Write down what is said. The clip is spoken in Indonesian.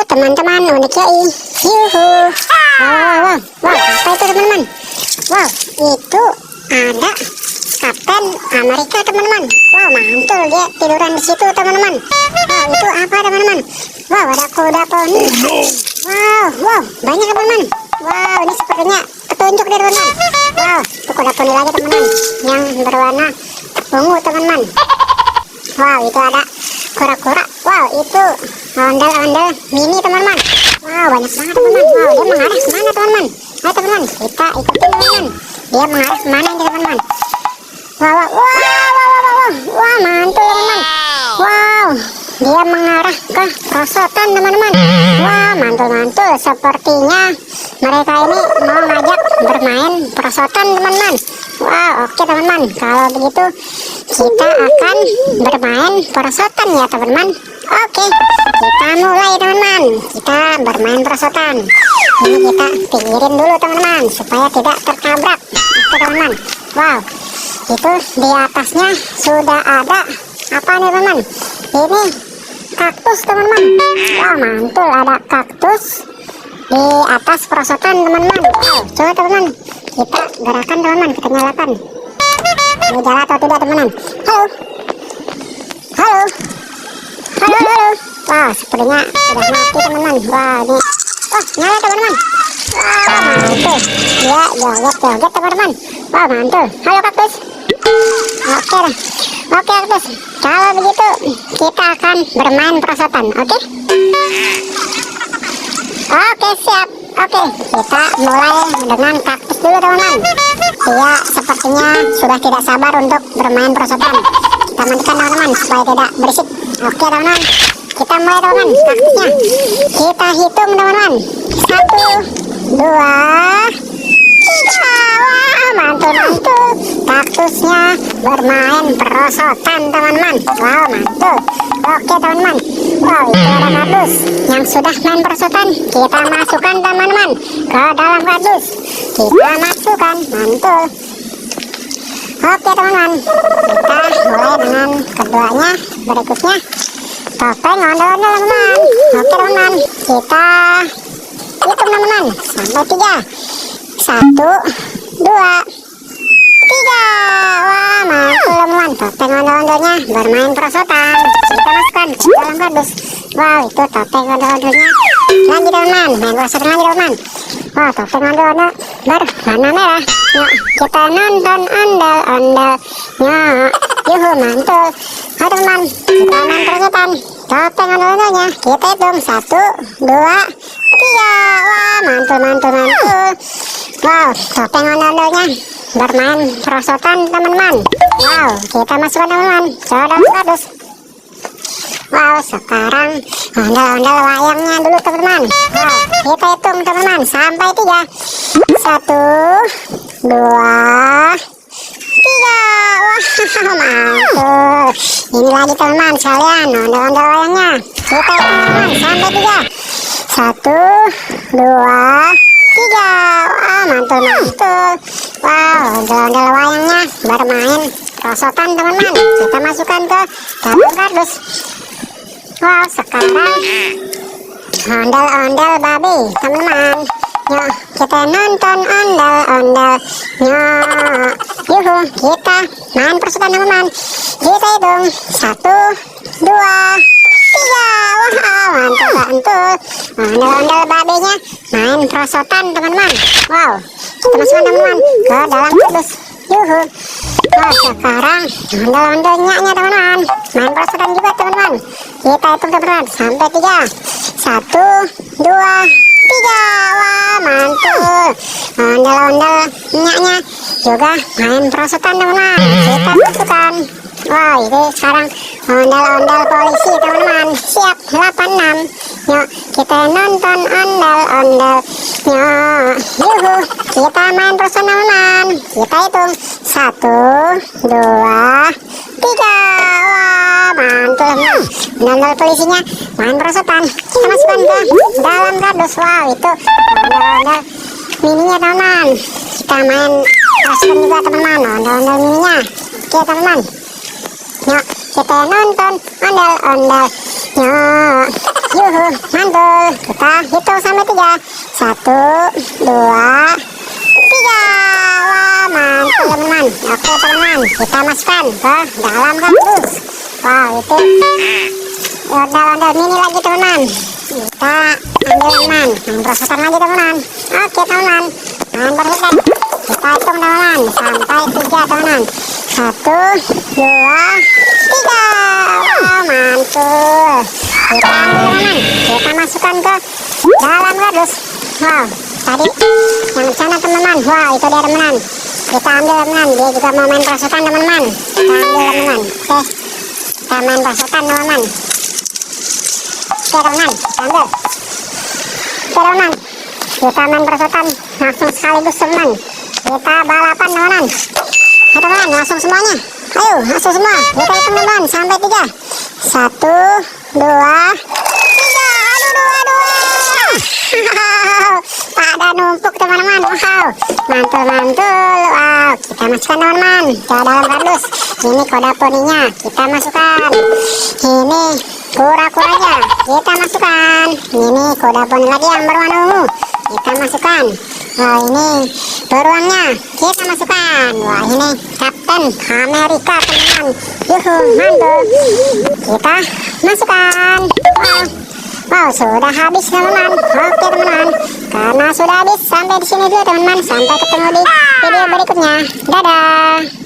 teman-teman, unik ya. Yuhu. Wow, apa itu teman-teman? Wow, itu ada Kapten Amerika teman-teman. Wow, mantul dia tiduran di situ teman-teman. Wow, itu apa teman-teman? Wow, ada kuda poni. Wow, banyak teman-teman. Wow, ini sepertinya petunjuk dari teman-teman. Wow, itu kuda poni lagi teman-teman, yang berwarna ungu teman-teman. Wow, itu ada kura-kura. Wow, itu ondel-ondel mini teman-teman. Wow, banyak banget teman-teman. Wow, dia mengarah kemana teman-teman? Ayo teman-teman, kita ikutin teman-teman. Dia mengarah kemana ini teman-teman? Wow, mantul teman-teman. Wow, dia mengarah ke perosotan teman-teman. Wah, mantul. Sepertinya mereka ini mau ngajak bermain perosotan teman-teman. Wow, oke teman-teman. Kalau begitu kita akan bermain perosotan ya teman-teman. Oke, kita mulai teman-teman. Kita bermain perosotan. Ini kita pinggirin dulu teman-teman supaya tidak tertabrak. Oke teman-teman. Wow, itu di atasnya sudah ada apa nih teman-teman? Ini kaktus teman-teman. Wow, mantul, ada kaktus di atas perosotan teman-teman. Wow, coba teman-teman kita gerakan teman-teman, kita nyalakan. Ini jalan atau tidak teman-teman? Halo. Wow, sepertinya sudah mati teman-teman. Wow, ini nyala teman-teman. Wow, mantul, dia joget teman-teman. Wow, mantul. Halo kaktus. Oke kaktus, kalau begitu kita akan bermain perosotan. Oke, siap. Oke, kita mulai dengan kaktus dulu teman-teman. Dia sepertinya sudah tidak sabar untuk bermain perosotan. Kita matikan teman-teman supaya tidak berisik. Oke teman-teman, kita mulai teman-teman kaktusnya. Kita hitung teman-teman. 1, 2, 3. Wah, mantul. Kaktusnya bermain perosotan teman-teman. Wow, mantul. Oke teman-teman. Wow, itu ada kardus yang sudah main perosotan. Kita masukkan teman-teman ke dalam kardus. Kita masukkan, mantul. Oke teman-teman, kita mulai dengan keduanya. Berikutnya topeng ondel-ondel teman-teman. Oke teman-teman, kita hitung teman-teman sampai 3. 1, 2, 3. Wah, mantul teman-teman. Topeng ondel-ondelnya bermain perosotan. Kita masukkan ke dalam kardus. Wow, itu topeng ondel-ondelnya. Lanjut teman-teman, main perosotan lagi teman-teman. Wah, topeng ondel-ondel berwarna merah. Yuk, kita nonton ondel-ondelnya. Yuhu, mantul. Ayo teman-teman, kita main perosotan. Topeng ondel-ondelnya kita hitung 1, 2, 3. Wah, mantul. Wow, topeng ondel-ondelnya bermain perosotan teman-teman. Wow, kita masukkan teman-teman ke dalam kardus. Wow, sekarang ondel-ondel wayangnya dulu teman-teman. Wow, kita hitung teman-teman sampai 3. 1, 2, 3. Wah, mantul. Ini lagi teman-teman sekalian ondel-ondel wayangnya. Kita hitung teman-teman sampai 3. 1, 2, 3. Wah, mantul. Wow, ondel-ondel wayangnya bermain perosotan teman-teman. Kita masukkan ke dalam kardus. Wow, sekarang ondel-ondel babi teman-teman. Yuk, kita nonton ondel-ondelnya. Yuhu, kita main perosotan teman-teman. Kita hitung 1, 2, 3. Wah, mantul. Ondel-ondel babinya main perosotan teman-teman. Wow, kita masukkan teman-teman ke dalam kardus. Yuhu. Wah, sekarang ondel-ondelnya teman-teman main perosotan juga teman-teman. Kita hitung teman-teman sampai 3. 1, 2, 3. Wah, mantul. Ondel-ondelnya juga main perosotan teman-teman. Kita masukkan. Wah, ini sekarang ondel-ondel polisi teman-teman. Siap 86. Yuk, kita nonton ondel-ondelnya. Yuhu, kita main perosotan teman-teman. Kita hitung 1, 2, 3. Wah, mantul. Ondel polisinya main perosotan. Kita masukkan ke dalam kardus. Wow, itu ondel-ondel mininya teman-teman. Kita main perosotan juga teman-teman, ondel-ondel mininya. Oke teman-teman. Yuk, kita nonton ondel-ondelnya. Yuhu, mantul. Kita hitung sampai 3. 1, 2, 3. Wah, mantul teman-teman. Oke teman-teman, kita masukkan ke dalam kardus. Wow, itu ondel-ondel mini lagi teman-teman. Kita ambil teman-teman, main perosotan lagi teman-teman. Oke teman-teman, main perosotan. Kita hitung teman-teman sampai 3 teman-teman. 1, 2, 3. Wow, mantul. Kita ambil teman-teman, kita masukkan ke dalam kardus. Wow, tadi yang sana teman-teman. Wow, itu dia teman-teman. Kita ambil teman-teman, dia juga mau main perosotan teman-teman. Kita ambil teman-teman. Oke, kita main perosotan teman-teman. Oke teman-teman, kita ambil. Oke teman-teman, kita main perosotan langsung sekaligus teman-teman. Kita balapan teman-teman. Ayo teman-teman, langsung semuanya. Ayo, langsung semua. Kita hitung teman-teman sampai 3. 1, 2, 3. Aduh. Pada numpuk teman-teman. Wow, mantul. Wow, kita masukkan teman-teman ke dalam kardus. Ini kode poninya kita masukkan. Ini kura-kuranya kita masukkan. Ini kode poni lagi yang berwarna ungu kita masukkan. Wah, ini beruangnya kita masukkan. Wah, ini Kapten Amerika teman-teman. Yuhu, mantul. Kita masukkan. Wow, sudah habis teman-teman. Oke teman-teman, karena sudah habis sampai di sini dulu teman-teman. Sampai ketemu di video berikutnya. Dadah.